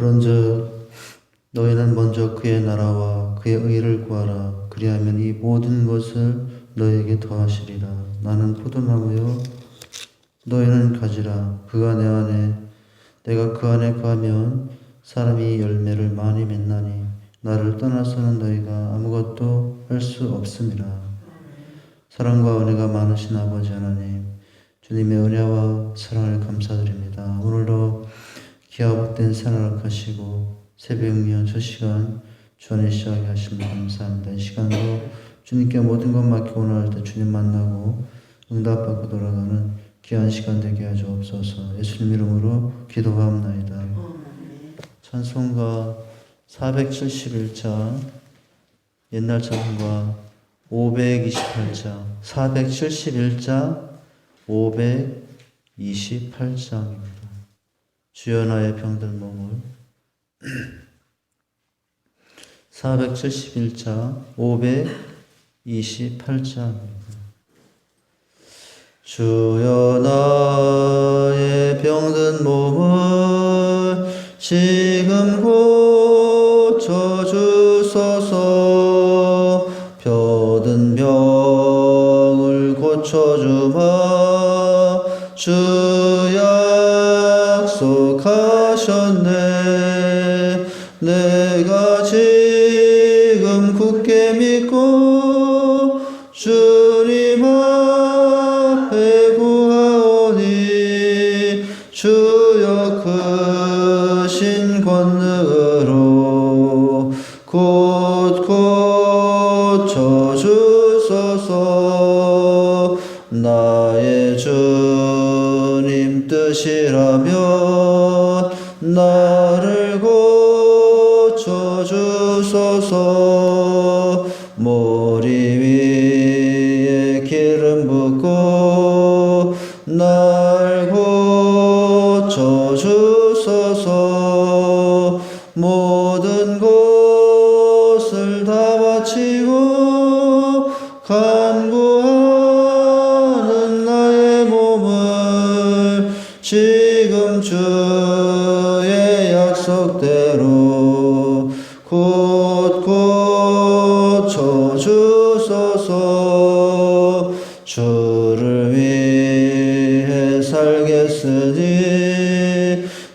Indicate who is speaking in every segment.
Speaker 1: 그런즉 너희는 먼저 그의 나라와 그의 의를 구하라. 그리하면 이 모든 것을 너희에게 더하시리라. 나는 포도나무요 너희는 가지라. 그가 내 안에 내가 그 안에 거하면 사람이 열매를 많이 맺나니 나를 떠나서는 너희가 아무것도 할 수 없음이라. 사랑과 은혜가 많으신 아버지 하나님, 주님의 은혜와 사랑을 감사드립니다. 오늘도 기아 복된 생활을 하시고 새벽 첫 시간 주 안에 시작하게 하심을 감사합니다. 이 시간도 주님께 모든 것 맡기고 나갈 때 주님 만나고 응답받고 돌아가는 귀한 시간 되게 하여 주옵소서. 예수님 이름으로 기도하옵나이다. 찬송가 471장, 옛날 찬송가 528장, 471장 528장입니다. 주여 나의 병든 몸을 471장 528장입니다. 주여 나의 병든 몸을 지금 고쳐주소서. 병든 병을 고쳐주마 주 약속하셨네. 내가 지금 굳게 믿고 주님 앞에 구하오니 주여 크신 권능으로 곧 고쳐주소서. 나의 주님 뜻이라면 나를 고쳐주소서. 머리 위에 기름 붓고 날 고쳐주소서. 모든 것을 다 바치고 간구하는 나의 몸을 지금 주의 약속대로 곧 고쳐주소서. 주를 위해 살겠으니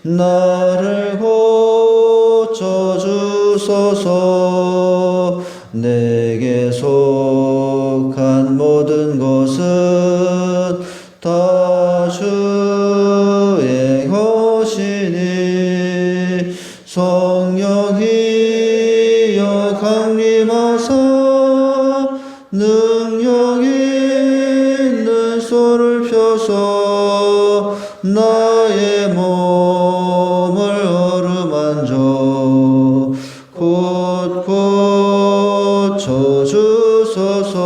Speaker 1: 나를 고쳐주소서. 내게 속한 모든 것은 다 주의 것이니 성령이여 강림하사 능력 있는 손을 펴서 나의 몸을 어루만져 곧 고쳐주소서.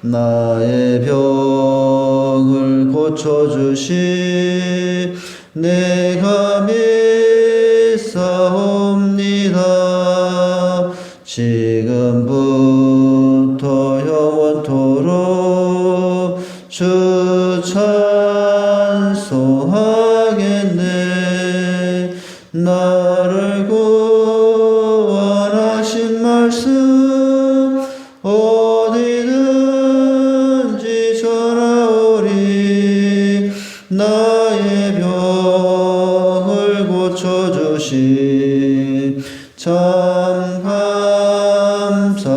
Speaker 1: 나의 병을 고쳐주시 내가 믿사옵니다. 지금부터 영원토록 주 찬송하겠네. 나를 구원하신 말씀 어디든지 전하오리. 나의 병을 고쳐주시 참 감사합니다.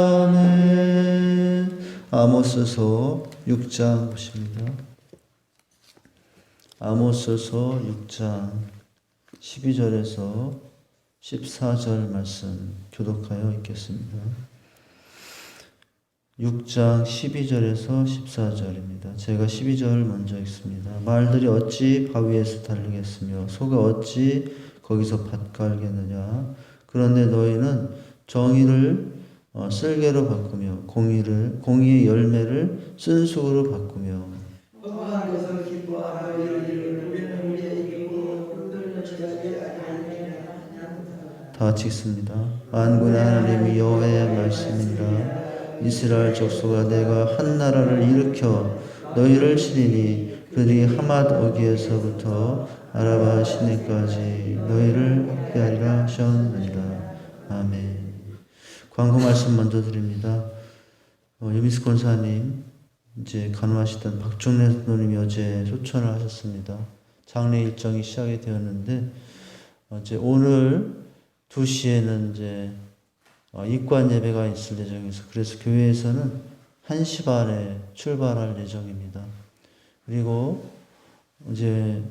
Speaker 1: 아멘. 아모스서 6장 보십니다. 아모스서 6장 12절에서 14절 말씀 교독하여 읽겠습니다. 6장 12절에서 14절입니다. 제가 12절 먼저 읽습니다. 말들이 어찌 바위에서 달리겠으며 소가 어찌 거기서 밭 갈겠느냐. 그런데 너희는 정의를 쓸개로 바꾸며 공의의 열매를 쓴수로 바꾸며 다 같이 읽습니다. 만군의 하나님 여호와의 말씀이니라. 이스라엘 족속아, 내가 한 나라를 일으켜 너희를 치리니 그들이 하맛 어기에서부터 아라바 시내까지 너희를 학대하리라 하셨느니라. 아멘. 광고 말씀 먼저 드립니다. 유미스 권사님, 이제 간호하시던 박종래 선생님이 어제 소천을 하셨습니다. 장례 일정이 시작이 되었는데, 이제 오늘 2시에는 이제 입관 예배가 있을 예정이어서, 그래서 교회에서는 1시 반에 출발할 예정입니다. 그리고 이제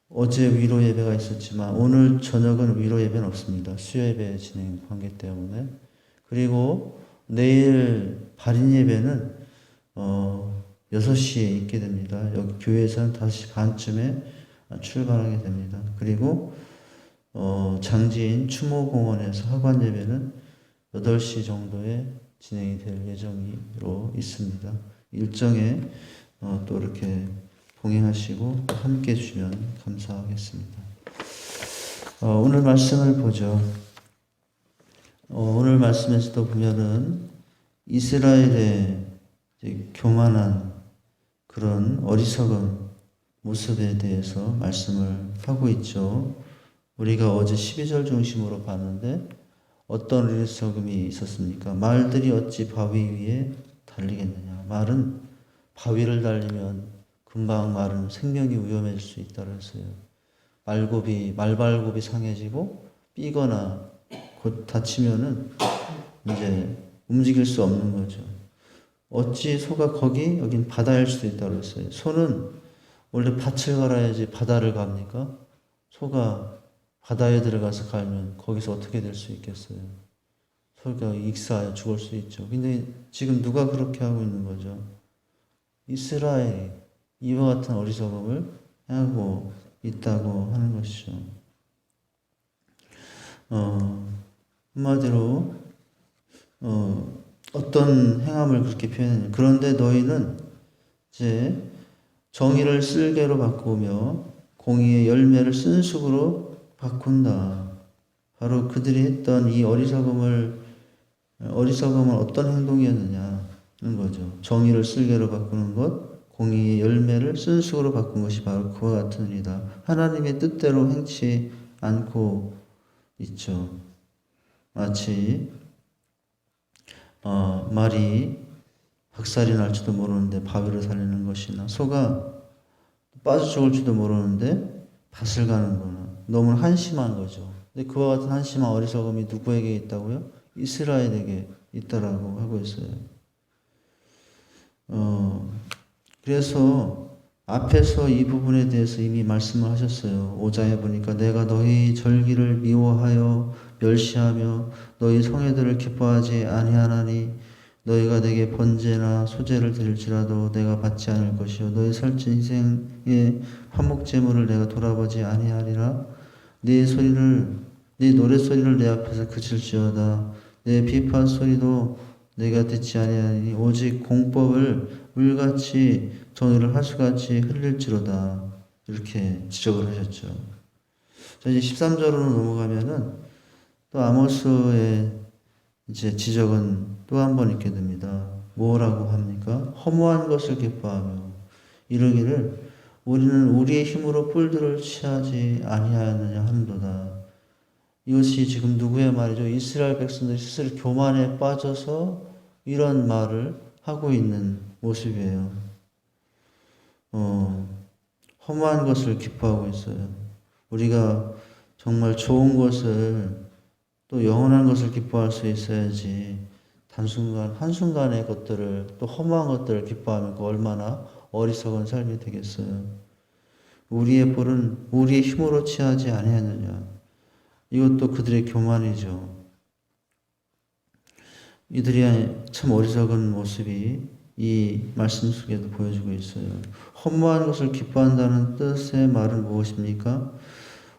Speaker 1: 어제 위로 예배가 있었지만 오늘 저녁은 위로 예배는 없습니다. 수요 예배 진행 관계 때문에. 그리고 내일 발인 예배는 6시에 있게 됩니다. 여기 교회에서는 5시 반쯤에 출발하게 됩니다. 그리고 장지인 추모공원에서 학관 예배는 8시 정도에 진행이 될 예정으로 있습니다. 일정에 또 이렇게 봉행하시고 함께 해주시면 감사하겠습니다. 오늘 말씀을 보죠. 오늘 말씀에서도 보면은 이스라엘의 교만한 그런 어리석은 모습에 대해서 말씀을 하고 있죠. 우리가 어제 12절 중심으로 봤는데 어떤 어리석음이 있었습니까? 말들이 어찌 바위 위에 달리겠느냐. 말은 바위를 달리면 금방 말은 생명이 위험해질 수 있다고 했어요. 말발굽이 상해지고 삐거나 곧 다치면은 이제 움직일 수 없는 거죠. 어찌 소가 여긴 바다일 수도 있다고 했어요. 소는 원래 밭을 갈아야지 바다를 갑니까? 소가 바다에 들어가서 갈면 거기서 어떻게 될 수 있겠어요? 소가 익사하여 죽을 수 있죠. 근데 지금 누가 그렇게 하고 있는 거죠? 이스라엘이 이와 같은 어리석음을 하고 있다고 하는 것이죠. 한마디로 어떤 행함을 그렇게 표현하냐. 그런데 너희는 이제 정의를 쓸개로 바꾸며 공의의 열매를 쓴쑥으로 바꾼다. 바로 그들이 했던 이 어리석음은 어떤 행동이었느냐는 거죠. 정의를 쓸개로 바꾸는 것, 공의의 열매를 쓴쑥으로 바꾼 것이 바로 그와 같은 일이다. 하나님의 뜻대로 행치 않고 있죠. 마치 말이 박살이 날지도 모르는데 바위를 살리는 것이나 소가 빠져 죽을지도 모르는데 밭을 가는 거나 너무 한심한 거죠. 근데 그와 같은 한심한 어리석음이 누구에게 있다고요? 이스라엘에게 있다라고 하고 있어요. 그래서 앞에서 이 부분에 대해서 이미 말씀을 하셨어요. 5장에 보니까 내가 너희 절기를 미워하여 멸시하며 너희 성회들을 기뻐하지 아니하나니 너희가 내게 번제나 소제를 드릴지라도 내가 받지 않을 것이요 너희 살찐 희생의 화목 제물을 내가 돌아보지 아니하리라. 네 노랫소리를 내 앞에서 그칠지어다. 내 비판 소리도 내가 듣지 아니하니 오직 공법을 물같이 정의를 하수같이 흘릴지로다. 이렇게 지적을 하셨죠. 자, 이제 13절로 넘어가면은 또 아모스의 이제 지적은 또 한 번 있게 됩니다. 뭐라고 합니까? 허무한 것을 기뻐하며 이르기를 우리는 우리의 힘으로 뿔들을 취하지 아니하였느냐 하는도다. 이것이 지금 누구의 말이죠? 이스라엘 백성들이 스스로 교만에 빠져서 이런 말을 하고 있는 모습이에요. 허무한 것을 기뻐하고 있어요. 우리가 정말 좋은 것을 또 영원한 것을 기뻐할 수 있어야지 한순간의 것들을 또 허무한 것들을 기뻐하면 그 얼마나 어리석은 삶이 되겠어요. 우리의 볼은 우리의 힘으로 취하지 아니하느냐. 이것도 그들의 교만이죠. 이들이 참 어리석은 모습이 이 말씀 속에도 보여주고 있어요. 허무한 것을 기뻐한다는 뜻의 말은 무엇입니까?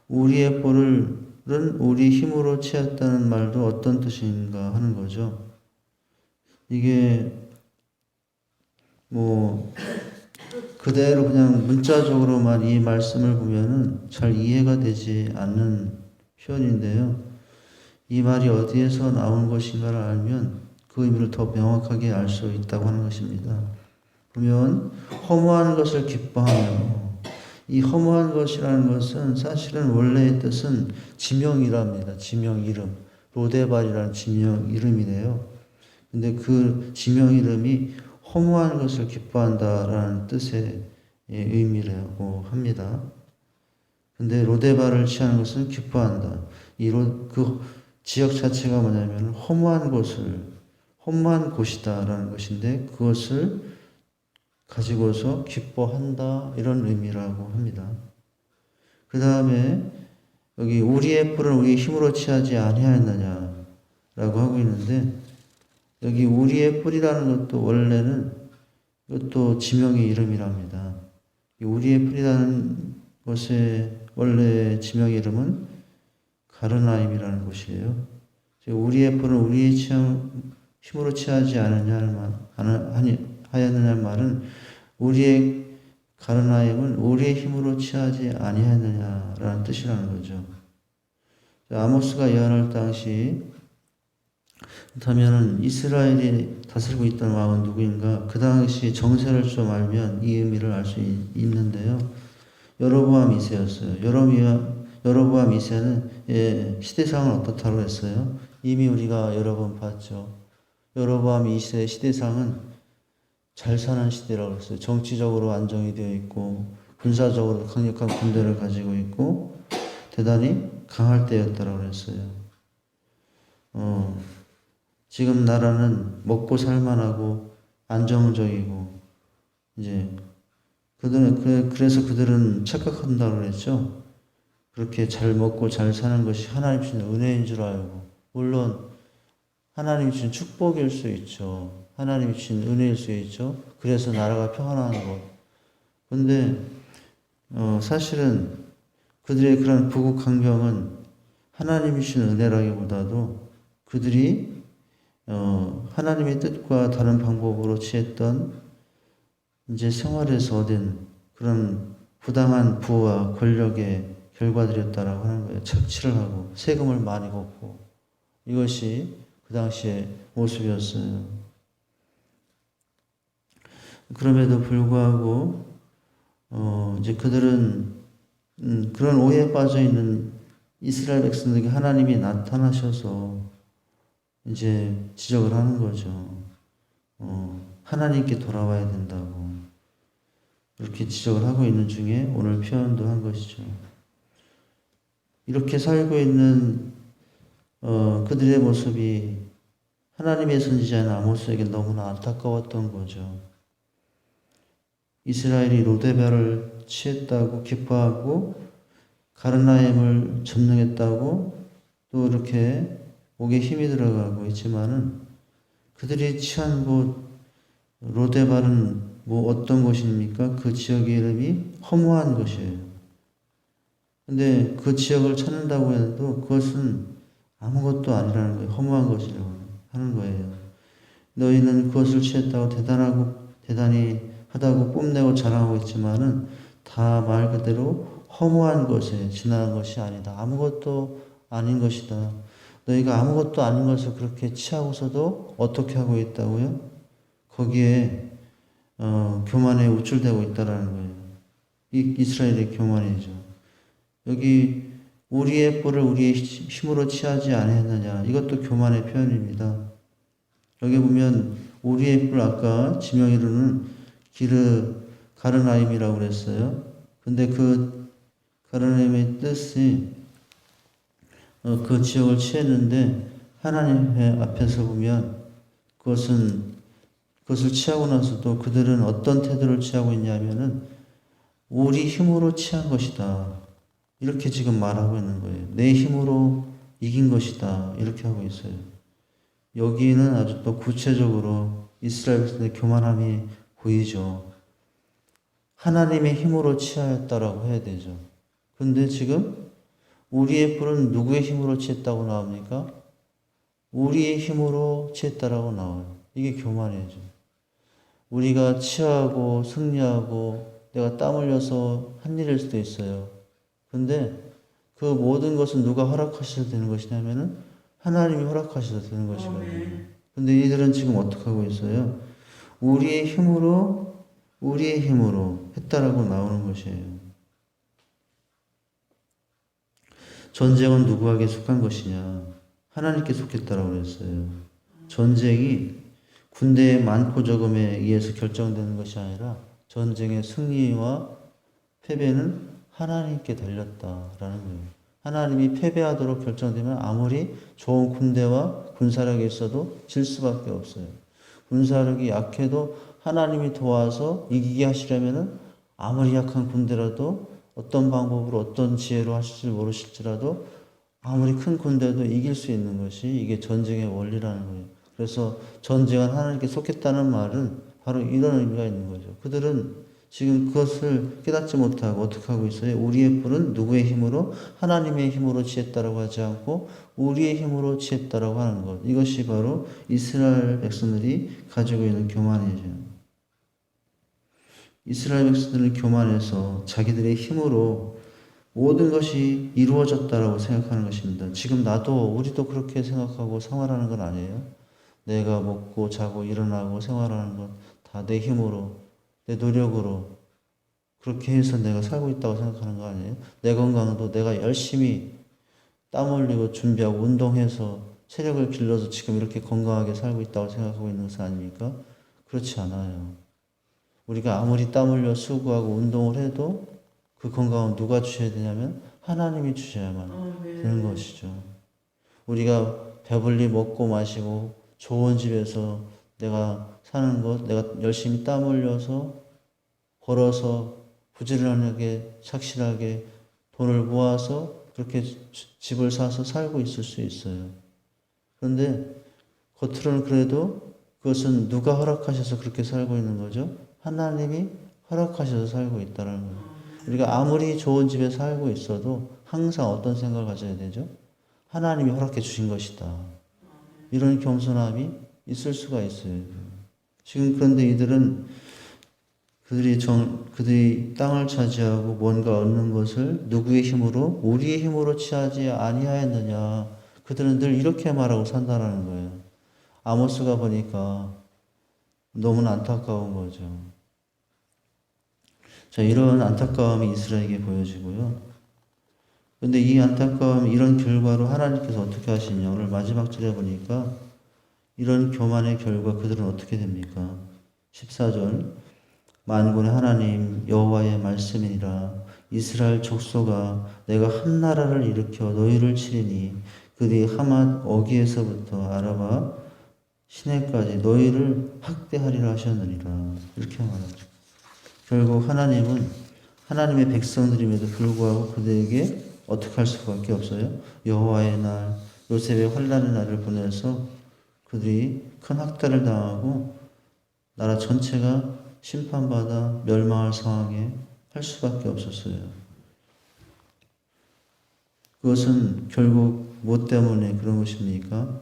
Speaker 1: 우리의 볼은 우리 힘으로 취했다는 말도 어떤 뜻인가 하는 거죠. 이게 그대로 그냥 문자적으로만 이 말씀을 보면은 잘 이해가 되지 않는 표현인데요. 이 말이 어디에서 나온 것인가를 알면 그 의미를 더 명확하게 알 수 있다고 하는 것입니다. 보면 허무한 것을 기뻐하며, 이 허무한 것이라는 것은 사실은 원래의 뜻은 지명이랍니다. 지명 이름. 로데발이라는 지명 이름이래요. 근데 그 지명 이름이 허무한 것을 기뻐한다라는 뜻의 의미라고 합니다. 근데 로데발을 취하는 것은 기뻐한다. 그 지역 자체가 뭐냐면 허무한 곳이다라는 것인데 그것을 가지고서 기뻐한다 이런 의미라고 합니다. 그 다음에 여기 우리의 뿔은 우리의 힘으로 취하지 아니하였느냐라고 하고 있는데 여기 우리의 뿔이라는 것도 원래는 이것도 지명의 이름이랍니다. 우리의 뿔이라는 것의 원래 지명의 이름은 가르나임이라는 곳이에요. 우리의 뿔은 우리의 힘으로 취하지 하였느냐는 말은 우리의 가르나임은 우리의 힘으로 취하지 아니하였느냐라는 뜻이라는 거죠. 아모스가 예언할 당시 그렇다면 이스라엘이 다스리고 있던 왕은 누구인가? 그 당시 정세를 좀 알면 이 의미를 알 수 있는데요. 여로보암 2세였어요. 여로보암 2세는 시대상은 어떻다고 했어요? 이미 우리가 여러 번 봤죠. 여로보암 2세 시대상은 잘 사는 시대라고 했어요. 정치적으로 안정이 되어 있고 군사적으로 강력한 군대를 가지고 있고 대단히 강할 때였다고 했어요. 지금 나라는 먹고 살만하고 안정적이고 이제 그래서 그들은 착각한다고 그랬죠. 그렇게 잘 먹고 잘 사는 것이 하나님 주신 은혜인 줄 알고, 물론 하나님 주신 축복일 수 있죠. 하나님 주신 은혜일 수 있죠. 그래서 나라가 평안한 것. 근데 사실은 그들의 그런 부국 환경은 하나님이 주신 은혜라기보다도 그들이 하나님의 뜻과 다른 방법으로 취했던 이제 생활에서 얻은 그런 부당한 부와 권력의 결과들이었다라고 하는 거예요. 착취를 하고 세금을 많이 걷고 이것이 그 당시의 모습이었어요. 그럼에도 불구하고 이제 그들은 그런 오해에 빠져 있는 이스라엘 백성들에게 하나님이 나타나셔서 이제 지적을 하는 거죠. 하나님께 돌아와야 된다고 이렇게 지적을 하고 있는 중에 오늘 표현도 한 것이죠. 이렇게 살고 있는 그들의 모습이 하나님의 선지자인 아모스에게 너무나 안타까웠던 거죠. 이스라엘이 로데발을 취했다고 기뻐하고 가르나임을 점령했다고 또 이렇게 목에 힘이 들어가고 있지만은 그들이 취한 곳 로데발은 뭐 어떤 곳입니까? 그 지역의 이름이 허무한 곳이에요. 근데 그 지역을 찾는다고 해도 그것은 아무것도 아니라는 거예요. 허무한 것이라고 하는 거예요. 너희는 그것을 취했다고 대단히 하다고 뽐내고 자랑하고 있지만은 다 말 그대로 허무한 것에 지나는 것이 아니다. 아무것도 아닌 것이다. 너희가 아무것도 아닌 것을 그렇게 취하고서도 어떻게 하고 있다고요? 거기에 교만에 우쭐대고 있다라는 거예요. 이스라엘의 교만이죠. 여기 우리의 뿔을 우리의 힘으로 취하지 아니했느냐. 이것도 교만의 표현입니다. 여기 보면 우리의 뿔 아까 지명이로는 가르나임이라고 그랬어요. 근데 그 가르나임의 뜻이 그 지역을 취했는데 하나님 앞에서 보면 그것을 취하고 나서도 그들은 어떤 태도를 취하고 있냐면은 우리 힘으로 취한 것이다. 이렇게 지금 말하고 있는 거예요. 내 힘으로 이긴 것이다. 이렇게 하고 있어요. 여기는 아주 또 구체적으로 이스라엘 백성의 교만함이 보이죠. 하나님의 힘으로 취하였다라고 해야 되죠. 근데 지금 우리의 뿔은 누구의 힘으로 취했다고 나옵니까? 우리의 힘으로 취했다라고 나와요. 이게 교만이죠. 우리가 취하고 승리하고 내가 땀 흘려서 한 일일 수도 있어요. 근데 그 모든 것은 누가 허락하셔서 되는 것이냐면은 하나님이 허락하셔서 되는 것이거든요. 근데 이들은 지금 어떻게 하고 있어요? 우리의 힘으로 우리의 힘으로 했다라고 나오는 것이에요. 전쟁은 누구에게 속한 것이냐? 하나님께 속했다라고 그랬어요. 전쟁이 군대의 많고 적음에 의해서 결정되는 것이 아니라 전쟁의 승리와 패배는 하나님께 달렸다라는 거예요. 하나님이 패배하도록 결정되면 아무리 좋은 군대와 군사력이 있어도 질 수밖에 없어요. 군사력이 약해도 하나님이 도와서 이기게 하시려면 아무리 약한 군대라도 어떤 방법으로 어떤 지혜로 하실지 모르실지라도 아무리 큰 군대도 이길 수 있는 것이 이게 전쟁의 원리라는 거예요. 그래서 전쟁은 하나님께 속했다는 말은 바로 이런 의미가 있는 거죠. 그들은 지금 그것을 깨닫지 못하고 어떻게 하고 있어요? 우리의 뿔은 누구의 힘으로? 하나님의 힘으로 지었다라고 하지 않고 우리의 힘으로 지었다라고 하는 것. 이것이 바로 이스라엘 백성들이 가지고 있는 교만이죠. 이스라엘 백성들은 교만해서 자기들의 힘으로 모든 것이 이루어졌다라고 생각하는 것입니다. 지금 우리도 그렇게 생각하고 생활하는 건 아니에요. 내가 먹고 자고 일어나고 생활하는 건 다 내 힘으로, 내 노력으로 그렇게 해서 내가 살고 있다고 생각하는 거 아니에요? 내 건강도 내가 열심히 땀 흘리고 준비하고 운동해서 체력을 길러서 지금 이렇게 건강하게 살고 있다고 생각하고 있는 것은 아닙니까? 그렇지 않아요. 우리가 아무리 땀 흘려 수고하고 운동을 해도 그 건강은 누가 주셔야 되냐면 하나님이 주셔야만 되는 것이죠. 우리가 배불리 먹고 마시고 좋은 집에서 내가 사는 것, 내가 열심히 땀 흘려서 벌어서 부지런하게 착실하게 돈을 모아서 그렇게 집을 사서 살고 있을 수 있어요. 그런데 겉으로는 그래도 그것은 누가 허락하셔서 그렇게 살고 있는 거죠? 하나님이 허락하셔서 살고 있다는 거예요. 우리가 아무리 좋은 집에 살고 있어도 항상 어떤 생각을 가져야 되죠? 하나님이 허락해 주신 것이다. 이런 겸손함이 있을 수가 있어요. 지금 그런데 그들이 땅을 차지하고 뭔가 얻는 것을 누구의 힘으로? 우리의 힘으로 취하지 아니하였느냐. 그들은 늘 이렇게 말하고 산다라는 거예요. 아모스가 보니까 너무나 안타까운 거죠. 자, 이런 안타까움이 이스라엘에게 보여지고요. 근데 이 안타까움, 이런 결과로 하나님께서 어떻게 하시냐. 오늘 마지막 절에 보니까 이런 교만의 결과 그들은 어떻게 됩니까? 14절. 만군의 하나님 여호와의 말씀이니라. 이스라엘 족속아 내가 한 나라를 일으켜 너희를 치리니 그들이 하맛 어기에서부터 아라바 시내까지 너희를 학대하리라 하셨느니라. 이렇게 말하죠. 결국 하나님은 하나님의 백성들임에도 불구하고 그들에게 어떻게 할 수밖에 없어요? 여호와의 날, 요셉의 환난의 날을 보내서 그들이 큰 학대를 당하고 나라 전체가 심판받아 멸망할 상황에 할 수밖에 없었어요. 그것은 결국 뭐 때문에 그런 것입니까?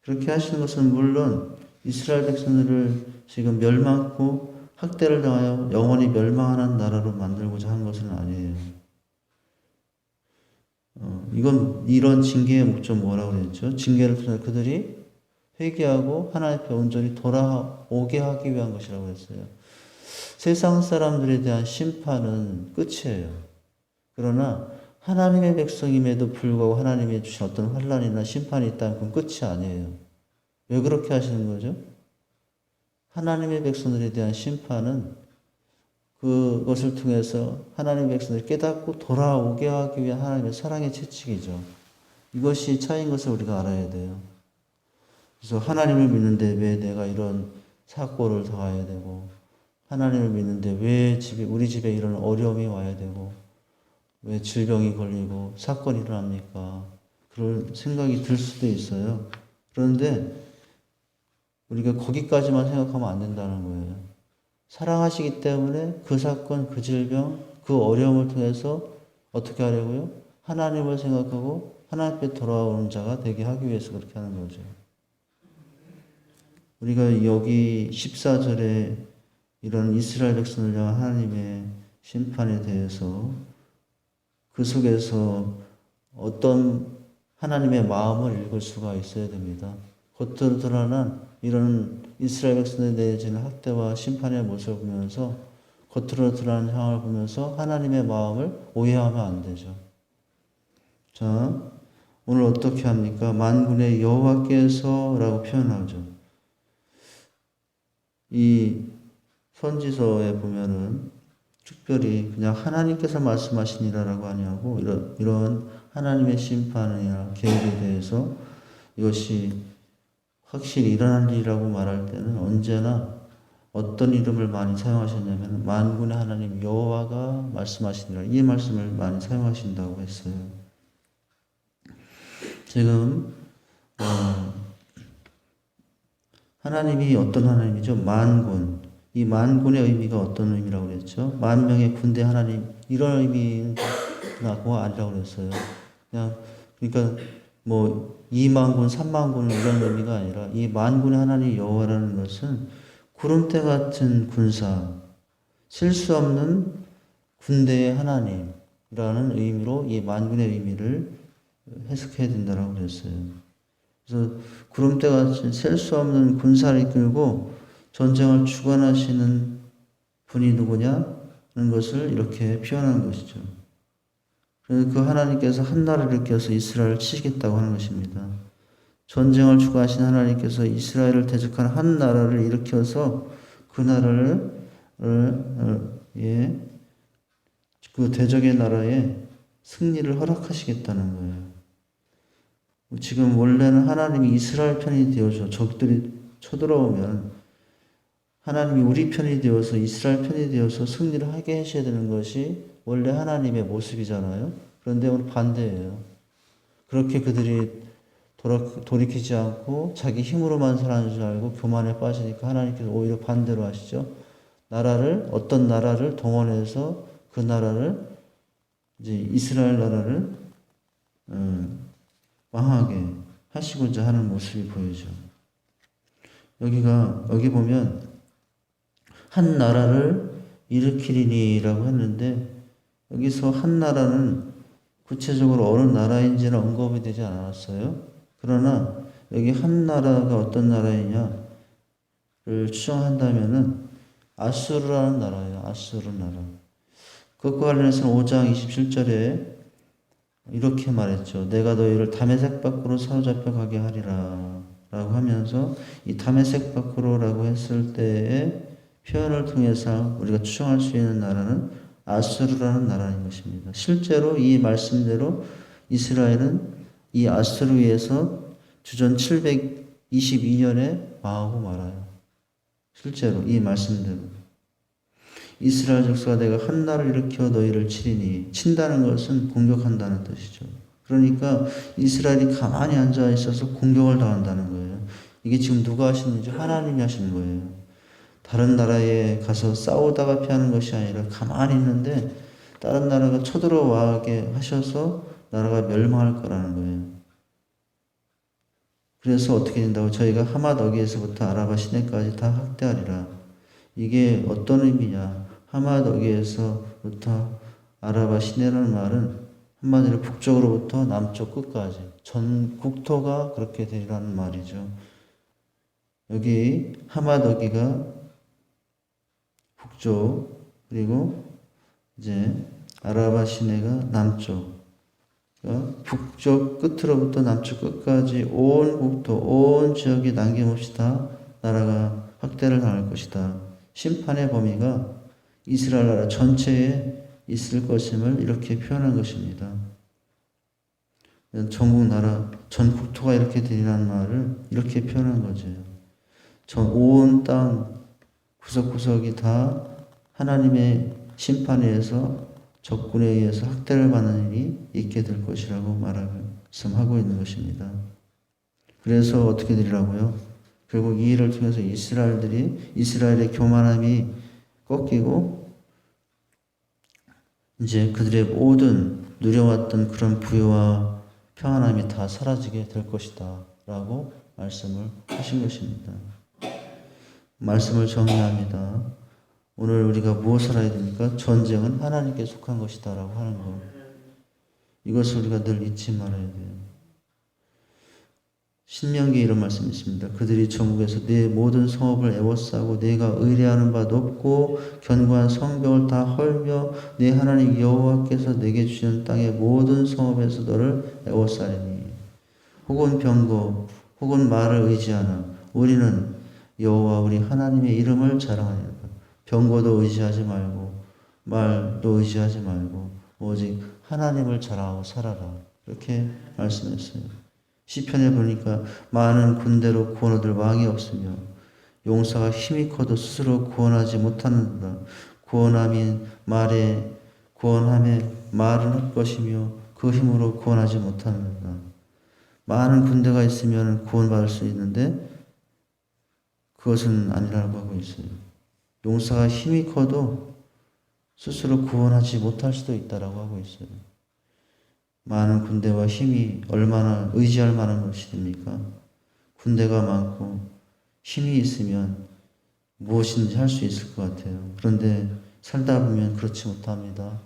Speaker 1: 그렇게 하시는 것은 물론 이스라엘 백성들을 지금 멸망하고 학대를 당하여 영원히 멸망하는 나라로 만들고자 하는 것은 아니에요. 이런 징계의 목적 뭐라고 그랬죠? 징계를 통해 그들이 회개하고 하나님 앞에 온전히 돌아오게 하기 위한 것이라고 했어요. 세상 사람들에 대한 심판은 끝이에요. 그러나 하나님의 백성임에도 불구하고 하나님이 주신 어떤 환난이나 심판이 있다면 그건 끝이 아니에요. 왜 그렇게 하시는 거죠? 하나님의 백성들에 대한 심판은 그것을 통해서 하나님의 백성들이 깨닫고 돌아오게 하기 위한 하나님의 사랑의 채찍이죠. 이것이 차이인 것을 우리가 알아야 돼요. 그래서 하나님을 믿는데 왜 내가 이런 사고를 당해야 되고, 하나님을 믿는데 왜 우리 집에 이런 어려움이 와야 되고, 왜 질병이 걸리고 사건이 일어납니까? 그런 생각이 들 수도 있어요. 그런데 우리가 거기까지만 생각하면 안 된다는 거예요. 사랑하시기 때문에 그 사건, 그 질병, 그 어려움을 통해서 어떻게 하려고요? 하나님을 생각하고 하나님 앞에 돌아오는 자가 되게 하기 위해서 그렇게 하는 거죠. 우리가 여기 14절에 이런 이스라엘 백성을 향한 하나님의 심판에 대해서 그 속에서 어떤 하나님의 마음을 읽을 수가 있어야 됩니다. 겉으로 드러난 이런 이스라엘 백성들에 내려지는 학대와 심판의 모습을 보면서 겉으로 드러난 상황을 보면서 하나님의 마음을 오해하면 안 되죠. 자, 오늘 어떻게 합니까? 만군의 여호와께서라고 표현하죠. 이 선지서에 보면은 특별히 그냥 하나님께서 말씀하시니라라고 아니하고 이런 하나님의 심판이나 계획에 대해서 이것이 확실히 일어날 일이라고 말할 때는 언제나 어떤 이름을 많이 사용하셨냐면 만군의 하나님 여호와가 말씀하시니라 이 말씀을 많이 사용하신다고 했어요. 지금 하나님이 어떤 하나님이죠? 만군. 이 만군의 의미가 어떤 의미라고 그랬죠? 만명의 군대 하나님 이런 의미가 아니라고 그랬어요. 그냥 그러니까 뭐 2만군, 3만군 이런 의미가 아니라 이 만군의 하나님 여호와라는 것은 구름대 같은 군사, 실수 없는 군대의 하나님이라는 의미로 이 만군의 의미를 해석해야 된다라고 그랬어요. 그래서 구름대 같은 셀 수 없는 군사를 이끌고 전쟁을 주관하시는 분이 누구냐는 것을 이렇게 표현한 것이죠. 그래서 그 하나님께서 한 나라를 일으켜서 이스라엘을 치시겠다고 하는 것입니다. 전쟁을 주관하신 하나님께서 이스라엘을 대적한 한 나라를 일으켜서 그 나라를 그 대적의 나라에 승리를 허락하시겠다는 거예요. 지금 원래는 하나님이 이스라엘 편이 되어서 적들이 쳐들어오면 하나님이 우리 편이 되어서 이스라엘 편이 되어서 승리를 하게 하셔야 되는 것이 원래 하나님의 모습이잖아요. 그런데 오늘 반대예요. 그렇게 그들이 돌이키지 않고 자기 힘으로만 사는 줄 알고 교만에 빠지니까 하나님께서 오히려 반대로 하시죠. 어떤 나라를 동원해서 그 나라를 이제 이스라엘 나라를 망하게 하시고자 하는 모습이 보이죠. 여기 보면 한 나라를 일으키리니라고 했는데 여기서 한 나라는 구체적으로 어느 나라인지는 언급이 되지 않았어요. 그러나 여기 한 나라가 어떤 나라이냐를 추정한다면은 아수르라는 나라예요. 아수르 나라. 그것과 관련해서는 5장 27절에 이렇게 말했죠. 내가 너희를 다메섹 밖으로 사로잡혀 가게 하리라 라고 하면서 이 다메섹 밖으로라고 했을 때의 표현을 통해서 우리가 추정할 수 있는 나라는 아수르라는 나라인 것입니다. 실제로 이 말씀대로 이스라엘은 이 아수르에서 주전 722년에 망하고 말아요. 실제로 이 말씀대로. 이스라엘 족속아 내가 한 나라를 일으켜 너희를 치리니 친다는 것은 공격한다는 뜻이죠. 그러니까 이스라엘이 가만히 앉아 있어서 공격을 당한다는 거예요. 이게 지금 누가 하시는지 하나님이 하시는 거예요. 다른 나라에 가서 싸우다가 피하는 것이 아니라 가만히 있는데 다른 나라가 쳐들어와게 하셔서 나라가 멸망할 거라는 거예요. 그래서 어떻게 된다고 저희가 하맛 어기에서부터 아라바 시내까지 다 학대하리라. 이게 어떤 의미냐. 하맛 어기에서부터 아라바 시내라는 말은 한마디로 북쪽으로부터 남쪽 끝까지 전 국토가 그렇게 되리라는 말이죠. 여기 하맛 어기가 북쪽 그리고 이제 아라바 시내가 남쪽 북쪽 끝으로부터 남쪽 끝까지 온 국토 온 지역이 남김없이 다 나라가 확대를 당할 것이다. 심판의 범위가 이스라엘 나라 전체에 있을 것임을 이렇게 표현한 것입니다. 전국 나라, 전 국토가 이렇게 되리라는 말을 이렇게 표현한 거죠. 온 땅 구석구석이 다 하나님의 심판에 의해서 적군에 의해서 학대를 받는 일이 있게 될 것이라고 말씀하고 있는 것입니다. 그래서 어떻게 되리라고요? 결국 이 일을 통해서 이스라엘의 교만함이 꺾이고 이제 그들의 모든 누려왔던 그런 부유와 평안함이 다 사라지게 될 것이다 라고 말씀을 하신 것입니다. 말씀을 정리합니다. 오늘 우리가 무엇을 해야 됩니까? 전쟁은 하나님께 속한 것이다 라고 하는 것. 이것을 우리가 늘 잊지 말아야 돼요. 신명기에 이런 말씀이 있습니다. 그들이 천국에서 네 모든 성읍을 애워싸고 네가 의뢰하는 바 높고 견고한 성벽을 다 헐며 네 하나님 여호와께서 내게 주시는 땅의 모든 성읍에서 너를 애워싸리니. 혹은 병거 혹은 말을 의지하나 우리는 여호와 우리 하나님의 이름을 자랑하리라. 병거도 의지하지 말고 말도 의지하지 말고 오직 하나님을 자랑하고 살아라. 이렇게 말씀했어요. 시편에 보니까 많은 군대로 구원 얻을 왕이 없으며 용사가 힘이 커도 스스로 구원하지 못하는도다. 구원함에 말은 할 것이며 그 힘으로 구원하지 못하는도다. 많은 군대가 있으면 구원받을 수 있는데 그것은 아니라고 하고 있어요. 용사가 힘이 커도 스스로 구원하지 못할 수도 있다라고 하고 있어요. 많은 군대와 힘이 얼마나 의지할 만한 것이 됩니까? 군대가 많고 힘이 있으면 무엇인지 할 수 있을 것 같아요. 그런데 살다 보면 그렇지 못합니다.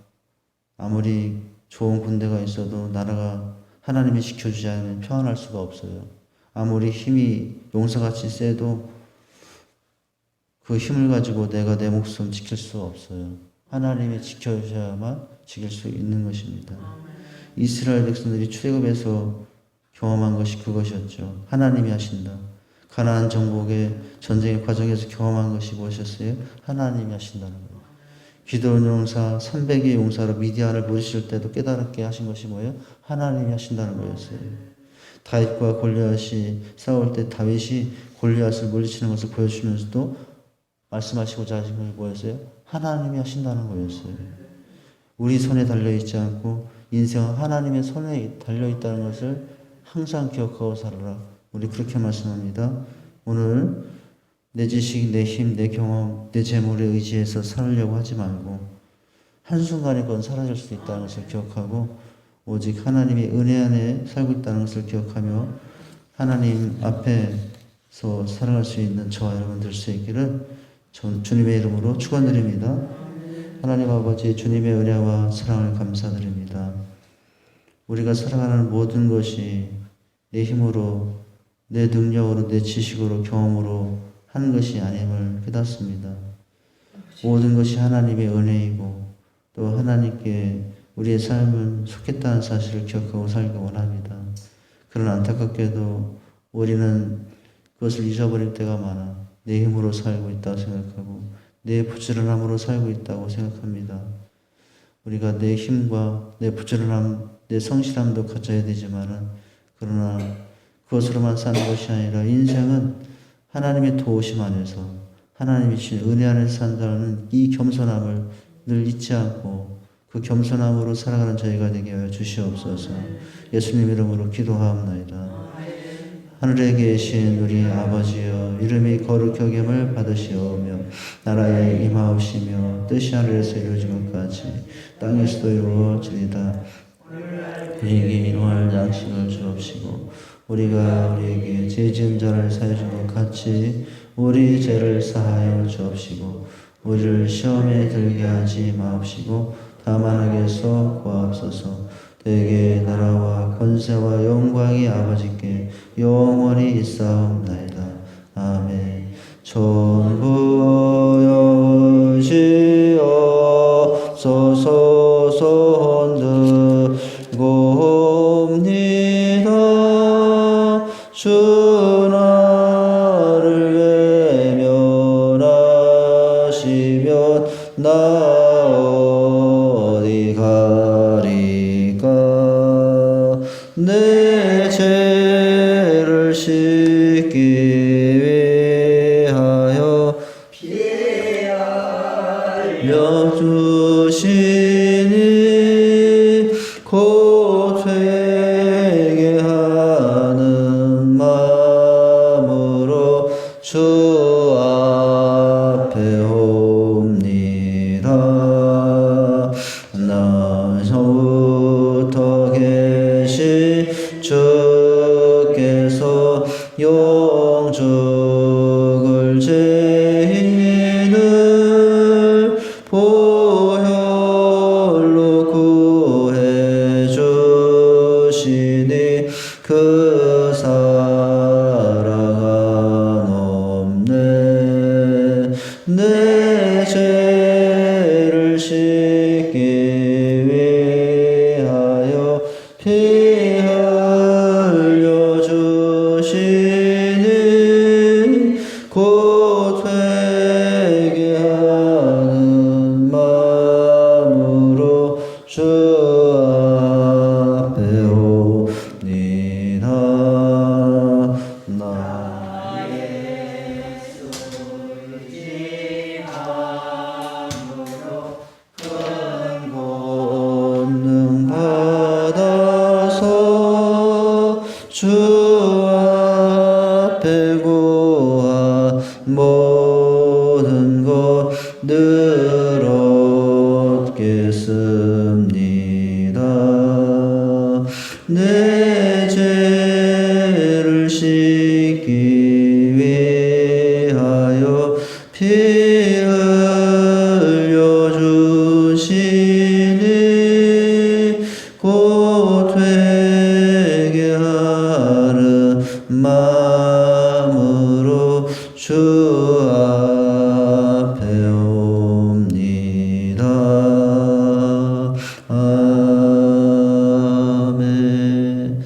Speaker 1: 아무리 좋은 군대가 있어도 나라가 하나님이 지켜주지 않으면 평안할 수가 없어요. 아무리 힘이 용사같이 세도 그 힘을 가지고 내가 내 목숨 지킬 수 없어요. 하나님이 지켜주셔야만 지킬 수 있는 것입니다. 이스라엘 백성들이 출애굽에서 경험한 것이 그것이었죠. 하나님이 하신다. 가나안 정복의 전쟁의 과정에서 경험한 것이 무엇이었어요? 하나님이 하신다는 거예요. 기드온 용사 300의 용사로 미디안을 물리칠 때도 깨달았게 하신 것이 뭐예요? 하나님이 하신다는 거였어요. 다윗과 골리앗이 싸울 때 다윗이 골리앗을 물리치는 것을 보여주면서도 말씀하시고자 하신 것이 뭐였어요? 하나님이 하신다는 거였어요. 우리 손에 달려있지 않고 인생은 하나님의 손에 달려있다는 것을 항상 기억하고 살아라. 우리 그렇게 말씀합니다. 오늘 내 지식, 내 힘, 내 경험, 내 재물에 의지해서 살려고 하지 말고 한순간에 그건 사라질 수 있다는 것을 기억하고 오직 하나님의 은혜 안에 살고 있다는 것을 기억하며 하나님 앞에서 살아갈 수 있는 저와 여러분 될 수 있기를 주님의 이름으로 축원드립니다. 하나님 아버지 주님의 은혜와 사랑을 감사드립니다. 우리가 살아가는 모든 것이 내 힘으로, 내 능력으로, 내 지식으로, 경험으로 하는 것이 아님을 깨닫습니다. 모든 것이 하나님의 은혜이고 또 하나님께 우리의 삶은 속했다는 사실을 기억하고 살기 원합니다. 그러나 안타깝게도 우리는 그것을 잊어버릴 때가 많아 내 힘으로 살고 있다고 생각하고 내 부지런함으로 살고 있다고 생각합니다. 우리가 내 힘과 내 부지런함, 내 성실함도 가져야 되지만은 그러나 그것으로만 사는 것이 아니라 인생은 하나님의 도우심 안에서 하나님이 주신 은혜 안에서 산다는 이 겸손함을 늘 잊지 않고 그 겸손함으로 살아가는 저희가 되게 하여 주시옵소서. 예수님 이름으로 기도하옵나이다. 하늘에 계신 우리 아버지여 이름이 거룩히 여김을 받으시오며 나라에 임하옵시며 뜻이 하늘에서 이루어진 것 같이 땅에서도 이루어지리다. 우리에게 일용할 양식을 주옵시고 우리가 우리에게 죄 지은 자를 사하여 준 것 같이 우리 죄를 사하여 주옵시고 우리를 시험에 들게 하지 마옵시고 다만 악에서 구하옵소서. 되게 나라와 권세와 영광이 아버지께 영원히 있사옵나이다. 아멘. 전부 여시옵소서. 손 들고옵니다. 주 나를 외면하시면 나 어디 가리까. 내 죄를 씻기 위하여 피하여 주시니 곧 회개 하는 마음으로 주 앞에 옵니다. 나서부터 계신 주께서 영적을 죄인을 보혈로 구해주 내 죄를 씻기 위하여 피 흘려 주시니 곧 회개하는 마음으로 주 앞에 옵니다. 아멘.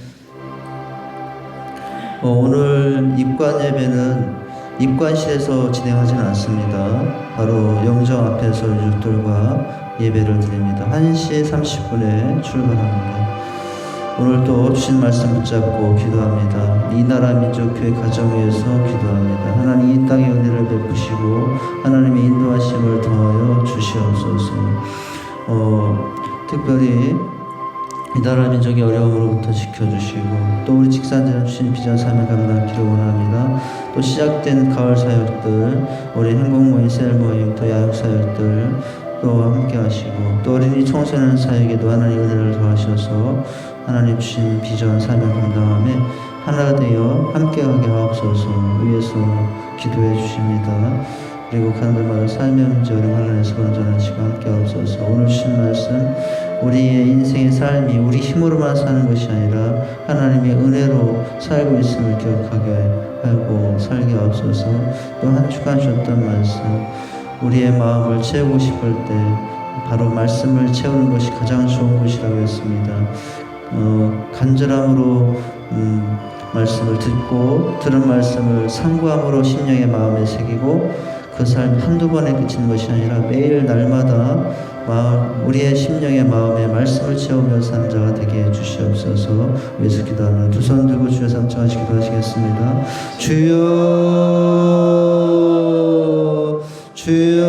Speaker 1: 오늘 입관 예배는 입관실에서 진행하지는 않습니다. 바로 영정 앞에서 유족들과 예배를 드립니다. 1시 30분에 출발합니다. 오늘 또 주신 말씀 붙잡고 기도합니다. 이 나라 민족 교회 가정 위해서 기도합니다. 하나님 이 땅의 은혜를 베푸시고 하나님의 인도하심을 더하여 주시옵소서. 특별히 이 나라 민족의 어려움으로부터 지켜주시고 또 우리 직산자는 주신 비전 사명 감당하기를 원합니다. 또 시작된 가을 사역들, 우리 행복모임, 셀모임, 또 야육사역들 또 함께 하시고 또 어린이 청소년 사역에도 하나님 은혜를 더하셔서 하나님 주신 비전 사명 감당함에 하나 되어 함께하게 하옵소서 위해서 기도해 주십니다. 그리고 가는들마다 삶의 문제 어려움 하나님께서 건전한 시간 함께 하옵소서. 오늘 주신 말씀 우리의 인생의 삶이 우리 힘으로만 사는 것이 아니라 하나님의 은혜로 살고 있음을 기억하게 하고 살게 하옵소서. 또 한 주간 주셨던 말씀 우리의 마음을 채우고 싶을 때 바로 말씀을 채우는 것이 가장 좋은 것이라고 했습니다. 간절함으로 말씀을 듣고 들은 말씀을 상고함으로 심령의 마음에 새기고 그 삶이 한두 번에 그치는 것이 아니라 매일 날마다 우리의 심령의 마음에 말씀을 채우며 사는 자가 되게 해주시옵소서. 위에서 기도하는 두 손 들고 주여 삼창하시 기도하시겠습니다. 주여 주여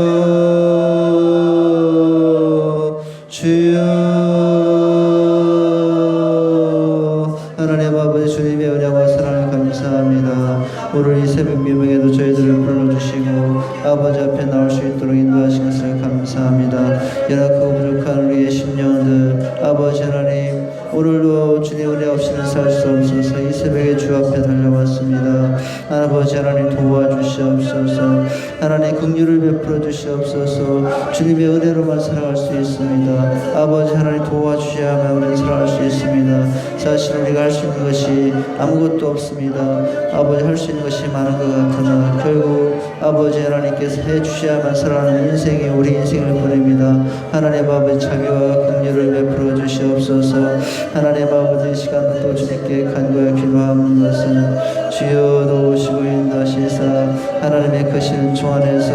Speaker 1: 주여. 하나님 아버지 주님의 은혜와 사랑을 감사합니다. 오늘 이 새벽 미명에도 저희들을 불러주시고 아버지 앞에 나올 수 있도록 인도하신 것을 감사합니다. 연약하고 부족한 우리의 심령들 아버지 하나님 오늘도 주님 은혜 없이는 살 수 없어서 이 새벽에 주 앞에 달려왔습니다. 아버지 하나님 도와주시옵소서. 하나님 긍휼을 베풀어 주시옵소서. 주님의 은혜로만 살아갈 수 있습니다. 아버지 하나님 도와주셔야만 우리는 살아갈 수 있습니다. 사실 우리가 할 수 있는 것이 아무것도 없습니다. 아버지 할 수 있는 것이 많은 것 같으나 결국 아버지 하나님께서 해주셔야만 살아가는 인생이 우리 인생을 보냅니다. 하나님 아버지 자비와 긍휼을 베풀어 주시옵소서. 하나님 아버지 시간도 또 주님께 간구하여 기도하는 것은 주여 도우시고 인도하시사 하나님의 크신 종 안에서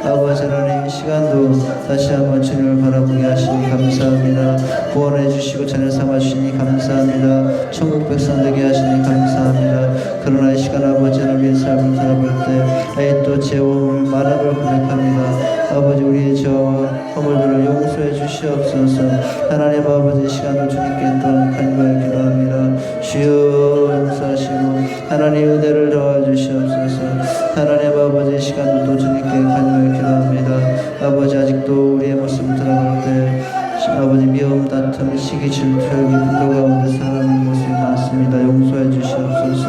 Speaker 1: 아버지 하나님 시간도 다시 한번 주님을 바라보게 하시니 감사합니다. 구원해 주시고 자녀 삼아 주시니 감사합니다. 천국 백성 되게 하시니 감사합니다. 그러나 이 시간 아버지 하나님의 삶을 돌아볼 때 아직도 죄와 많음을 고백합니다. 아버지 우리의 죄와 허물들을 용서해 주시옵소서. 하나님 아버지 시간도 주님께 또한 간구하여 기도합니다. 주여 용서하시고 하나님 은혜를 도와주시옵소서. 하나님 아버지 시간도 또 주님께 간구하여 기도합니다. 아버지 아직도 우리의 모습을 돌아볼 때 아버지 미움, 다툼, 시기, 질투, 분노 가운데 살아가는 모습이 많습니다. 용서해 주시옵소서.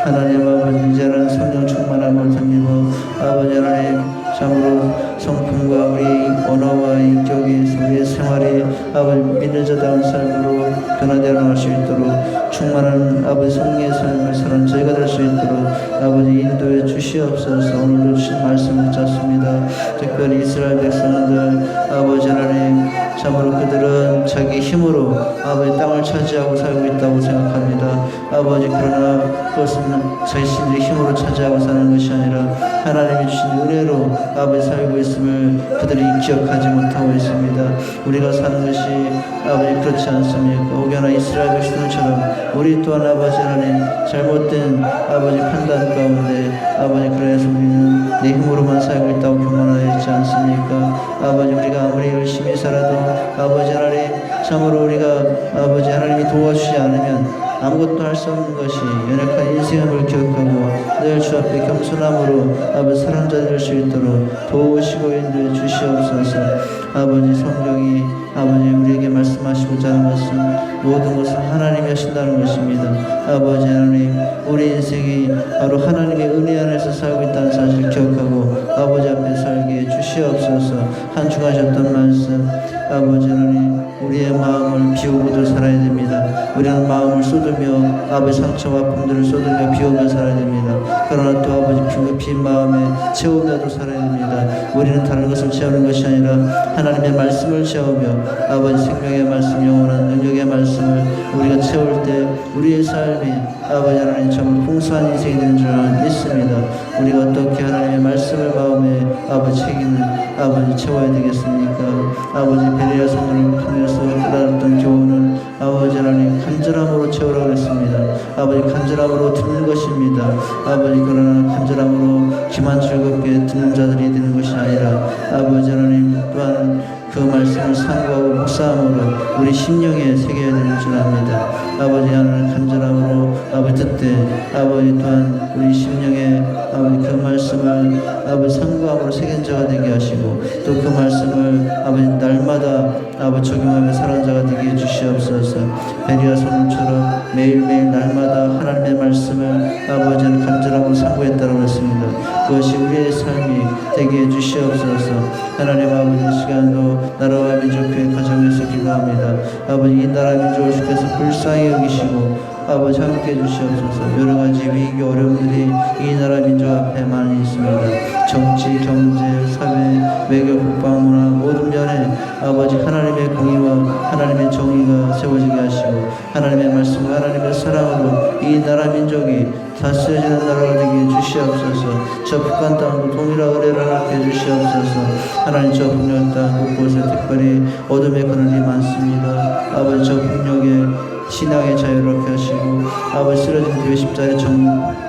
Speaker 1: 하나님 아버지 이제는 성령 충만함을 덧입어 아버지 하나님 참으로 성품과 우리 언어와 인격이 우리의 생활이 아버지 믿는 자다운 삶으로 변화되어 나갈 수 있도록 충만한 아버지 성령의 삶을 사는 저희가 될 수 있도록 아버지 인도해 주시옵소서. 오늘도 주신 말씀 붙잡습니다. 특별히 이스라엘 백성들 아버지 하나님 참으로 그들은 자기 힘으로 아버지 땅을 차지하고 살고 있다고 생각합니다. 아버지 그러나 그것은 자신들의 힘으로 차지하고 사는 것이 아니라 하나님이 주신 은혜로 아버지 살고 있음을 그들이 기억하지 못하고 있습니다. 우리가 사는 것이 아버지 그렇지 않습니까? 혹여나 이스라엘 백성들처럼 우리 또한 아버지 하나님 잘못된 아버지 판단 가운데 아버지 그래서 우리는 내 힘으로만 살고 있다고 교만하여 있지 않습니까? 아버지 우리가 아무리 열심히 살아도 아버지 하나님 참으로 우리가 아버지 하나님이 도와주지 않으면 아무것도 할 수 없는 것이 연약한 인생을 기억하고 늘 주 앞에 겸손함으로 아버지 사랑자 될 수 있도록 도우시고 인도해 주시옵소서. 아버지 성령이 아버지 우리에게 말씀하시고자 하는 것은 모든 것은 하나님이 하신다는 것입니다. 아버지 하나님 우리 인생이 바로 하나님의 은혜 안에서 살고 있다는 사실을 기억하고 아버지 앞에 살게 주시옵소서. 한 주간 하셨던 말씀 아버지 하나님 우리의 마음을 비우고도 살아야 됩니다. 우리는 마음을 쏟으며 아버지 상처와 아픔들을 쏟으며 비우며 살아야 됩니다. 그러나 또 아버지 빈 마음에 채우며도 살아야 됩니다. 우리는 다른 것을 채우는 것이 아니라 하나님의 말씀을 채우며 아버지 생명의 말씀 영원한 능력의 말씀을 우리가 채울 때 우리의 삶이 아버지 하나님 정말 풍성한 인생이 되는 줄 믿습니다. 우리가 어떻게 하나님의 말씀을 마음에 아버지 책임을 아버지 채워야 되겠습니까? 아버지 베레아 성도를 통해서 깨달았던 교훈은 아버지 하나님 간절함으로 채우라고 했습니다. 아버지 간절함으로 듣는 것입니다. 아버지 그러나 간절함으로 귀만 즐겁게 듣는 자들이 되는 것이 아니라 아버지 하나님 또한 그 말씀을 상고하고 묵상함으로 우리 심령에 새겨야 되는 줄 압니다. 아버지 하나님 간절함으로 아버지 듣되 아버지 또한 우리 심령에 아버지 그 말씀을 아버지 상고함으로 새긴 자가 되게 하시고 또 그 말씀을 아버지 날마다 아버지 적용하며 살아가는 자가 되게 해주시옵소서. 베레아 성도처럼 매일매일 날마다 하나님의 말씀을 아버지는 간절함으로 상고했다고 했습니다. 그것이 우리의 삶이 되게 해주시옵소서. 하나님 아버지 시간도 나라와 민족교회 가정에서 기도합니다. 아버지 이 나라 민족을 주께서 불쌍히 여기시고 아버지 함께 해주시옵소서. 여러가지 위기 어려움들이 이 나라 민족 앞에 많이 있습니다. 정치, 경제, 사회, 외교, 국방, 문화 모든 면에 아버지 하나님의 공의와 하나님의 정의가 세워지게 하시고 하나님의 말씀과 하나님의 사랑으로 이 나라 민족이 다스려지는 나라가 되게 해주시옵소서. 저 북한 땅도 동일한 은혜를 하게 해주시옵소서. 하나님 저 북녘 땅 곳곳에 특별히 어둠의 그늘이 많습니다. 아버지 저 북녘에 신앙의 자유를 얻게 하시고 아버지 쓰러진 교회 십자의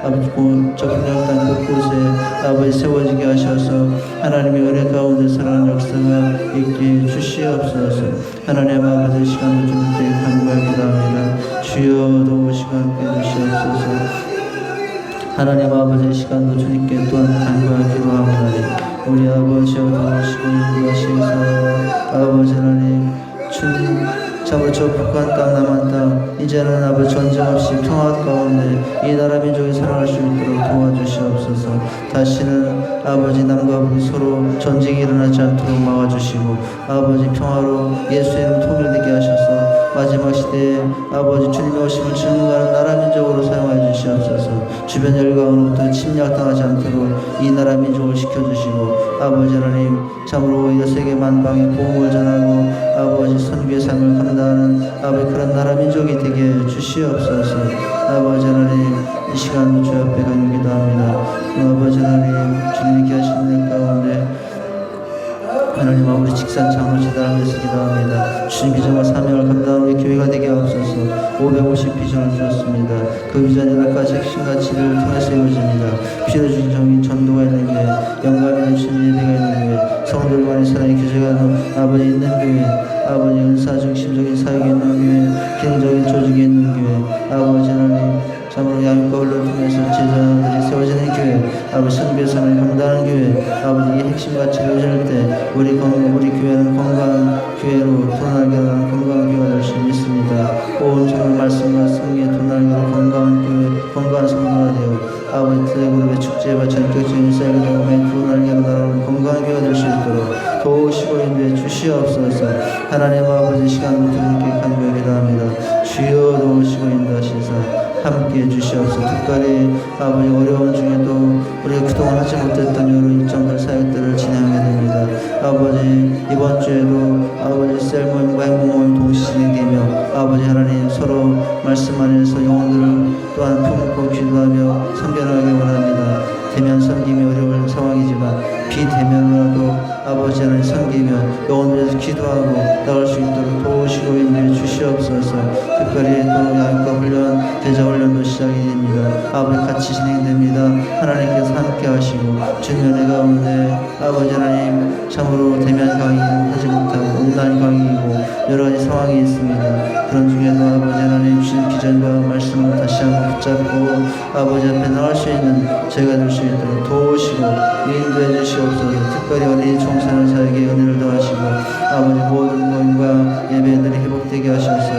Speaker 1: 아버지 저 북녘 땅 곳곳에 아버지 세워지게 하셔서 하나님의 은혜 가운데 살아가는 역사가 있게 주시옵소서. 하나님 아버지 시간을 주실 때 간구하게 기도합니다. 주여 도우시고 함께 해주시옵소서. 하나님 아버지의 시간도 주님께 또한 간구하여 기도하오나니 우리 아버지여 도우시고 인도하시옵소서. 아버지 하나님 주님 참으로 저 북한 땅 남한 땅 이제는 아버지 전쟁 없이 평화 가운데 이 나라 민족이 살아갈 수 있도록 도와주시옵소서. 다시는 아버지 남과 북이 서로 전쟁이 일어나지 않도록 막아주시고 아버지 평화로 예수의 이름 통일되게 하셔서 마지막 시대에 아버지 주님의 오심을 증거하는 나라 민족으로 사용하여 주시옵소서. 주변 열강으로부터 침략당하지 않도록 이 나라 민족을 지켜주시고 아버지 하나님 참으로 이 세계 만방에 복음을 전하고 아버지 선교의 삶을 감당하는 아버지 그런 나라 민족이 되게 주시옵소서. 아버지 하나님 이 시간도 주 앞에 간구기도 합니다. 아버지 하나님 주님께 하시는 일 가운데 하나님 아버지 직산 장로 재단하면서 기도합니다. 주님 비전과 사명을 감당하는 우리 교회가 되게 하옵소서. 550 비전을 주셨습니다. 그 비전 8가지 핵심 가치를 통해서 이루어집니다. 피로 주신 정인 전도가 있는 교회, 영감 있는 주님 예배가 있는 교회, 성도들 간의 사랑의 교제가 아버지 있는 교회, 아버지 은사 중심적인 사역이 있는 교회, 기능적인 조직이 있는 교회, 아버지 하나님 참으로 양육과 훈련을 통해서 제자들이 세워지는 교회, 아버지 선교의 삶을 감당하는 교회, 아버지 이 핵심 가치를 이루어질 때 우리 교회는 건강한 교회로 도날게 하는 건강한 교회가 될 수 있습니다. 온 정말 말씀과 성의에 도날게 건강한 교회, 건강한 성도가 되어 아버지 대그룹의 축제와 전격적인 사역을 통해 도날게 하는 건강한 교회가 될 수 있도록 도우시고 인도해 주시옵소서. 하나님 아버지 시간부터 이렇게 간구하기도 합니다. 주여 도우시고 인도하시사 함께 해주시옵소서. 특별히 아버지 어려운 중에도 우리가 그동안 하지 못했던 여러 일정들 사역들을 진행하게 됩니다. 아버지 이번 주에도 아버지 셀모임과 행복모임 동시 진행되며 아버지 하나님 서로 말씀 안에서 영혼들을 또한 품고 기도하며 섬겨나가기 원합니다. 대면 섬김이 어려운 상황이지만 비대면으로도 아버지 하나님 섬기며 영혼들에서 기도하고 나갈 수 있도록 도우시고 인도해 주시옵소서. 특별히 또 양육과 훈련, 대자 훈련도 시작이 됩니다. 아버지 같이 진행됩니다. 하나님께서 함께 하시고 주님의 가운데 아버지 하나님 참으로 대면 강의는 하지 못하고 온라인 강의이고 여러 가지 상황이 있습니다. 그런 중에도 아버지 하나님 주신 비전과 말씀을 다시 한번 붙잡고 아버지 앞에 나갈 수 있는 제가 될 수 있도록 도우시고 인도해 주시옵소서. 특별히 어린이 청소년 사에게 은혜를 더하시고 아버지 모든 모임과 예배들이 회복되게 하셔서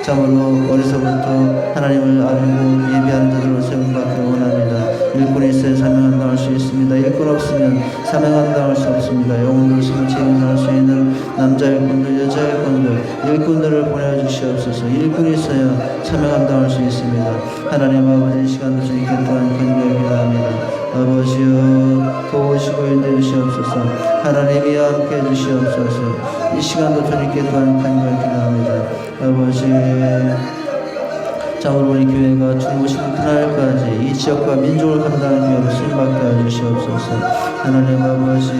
Speaker 1: 참으로 어려서부터 하나님을 알고 예배하는 자들로 세움받기를 원합니다. 일꾼이 있어야 사명한다 할 수 있습니다. 일꾼 없으면 사명한다 할 수 없습니다. 영혼들 숨을 책임할 수 있는 남자 일꾼들, 여자 일꾼들, 일꾼들을 보내주시옵소서. 일꾼이 있어야 사명한다 할 수 있습니다. 하나님 아버지 시간도 주님께 또한 간절히 기도합니다. 아버지여 도우시고 인도해 주시옵소서. 하나님이 함께 해주시옵소서. 이 시간도 주님께 또한 간절히 기도합니다. 아버지 참으로 우리 교회가 주님 오시는 그날까지 이 지역과 민족을 감당하는 교회로 쓰임받게 해주시옵소서. 하나님 아버지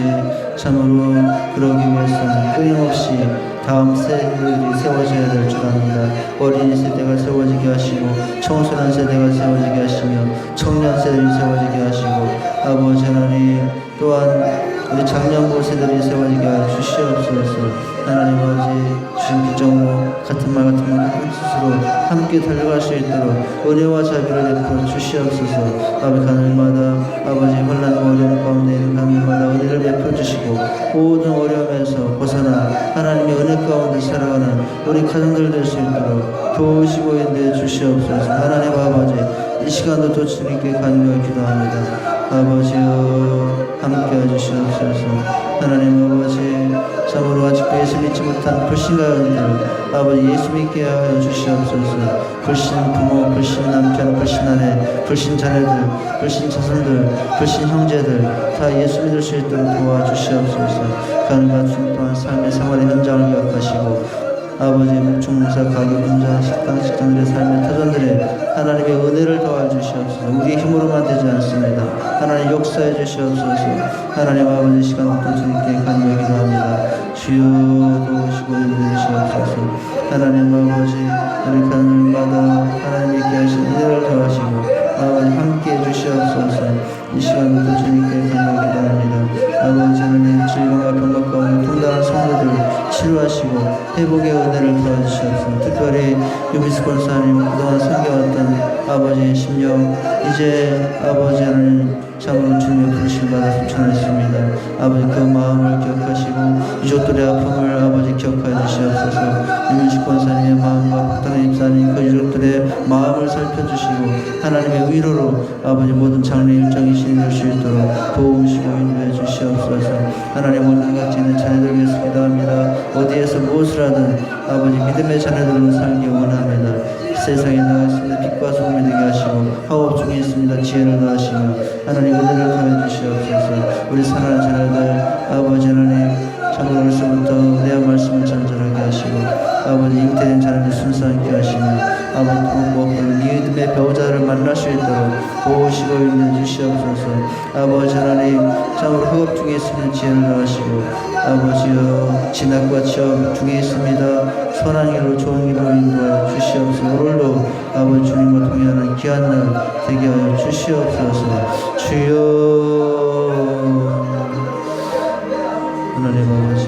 Speaker 1: 참으로 그러기 위해서는 끊임없이 다음 세대들이 세워져야 될 줄 압니다. 어린이 세대가 세워지게 하시고 청소년 세대가 세워지게 하시며 청년 세대를 세워지게 하시고 아버지 하나님 또한 우리 장년부 세대들이 세워지게 하여 주시옵소서. 하나님 아버지 주신 규정으로 같은 말 같은 말 스스로 함께 달려갈 수 있도록 은혜와 자비를 베풀어 주시옵소서. 아버지 가늘마다 아버지 혼란과 어려움 가운데 있는 가늘마다 은혜를 베풀어 주시고 모든 어려움에서 벗어나 하나님의 은혜 가운데 살아가는 우리 가정들 될 수 있도록 도우시고 인도해 주시옵소서. 하나님 아버지 이 시간도 또 주님께 간절히 기도합니다. 아버지여 함께 해주시옵소서. 하나님 아버지 참으로 아직도 예수 믿지 못한 불신가요들 아버지 예수 믿게 하여 주시옵소서. 불신 부모, 불신 남편, 불신 아내, 불신 자녀들, 불신 자손들, 불신 형제들 다 예수 믿을 수 있도록 도와주시옵소서. 가능한 중 또한 삶의 생활의 현장을 기억하시고 아버지의 목축목사 가게 분자 식당 직장들의 삶의 터전들에 하나님의 은혜를 더해 주시옵소서. 우리의 힘으로만 되지 않습니다. 하나님 역사해 주시옵소서. 하나님 아버지 시간부터 주님께 간절히 기도합니다. 주여 도우시고 인도해 주시옵소서. 하나님 아버지 우리 가늘마다 하나님 있게 하신 은혜를 더하시고 아버지 함께 해주시옵소서. 이 시간부터 주님께 간절히 기도합니다. 아버지 하나님 질병과 병과 가운데 통달한 성도들 치료하시고 회복의 은혜를 더해주시옵소서. 특별히 유비스 권사님 그동안 섬겨왔던 아버지의 심령 이제 아버지 하나님 참으로 주님의 부르심을 받아 전했습니다. 아버지 그 마음을 기억하시고 유족들의 아픔을 아버지 기억하여 주시옵소서. 유비스 권사님의 마음과 박단의 입사님 그 유족들의 마음을 살펴주시고 하나님의 위로로 아버지 모든 장례 일정이 진행될 수 있도록 도우시고 인도해 주시옵소서. 하나님 모든 각지 있는 자녀들 위해서 기도합니다. 어디에서 무엇을 하든 아버지 믿음의 자녀들로 살기 원합니다. 세상에 나가 있습니다. 빛과 소금이 되게 하시고 학업 중에 있습니다. 지혜를 더하시며 하나님 은혜를 더해 주시옵소서. 우리 사랑하는 자녀들 아버지 하나님 참으로 어려서부터 은혜와 말씀을 전달하게 하시고 아버지 잉태된 자녀들 순수하게 하시며 아버지 무엇보다 믿음의 배우자를 만날 수 있도록 도우시고 인도해 주시옵소서. 아버지 하나님 참으로 학업 중에 있으면 지혜를 더하시고 아버지여 진학과 취업 중에 있습니다. 선한 길로 좋은 길로 인도하여 주시옵소서. 오늘도 아버지 주님과 동행하는 귀한 날 되게 하여 주시옵소서. 주여 하나님 아버지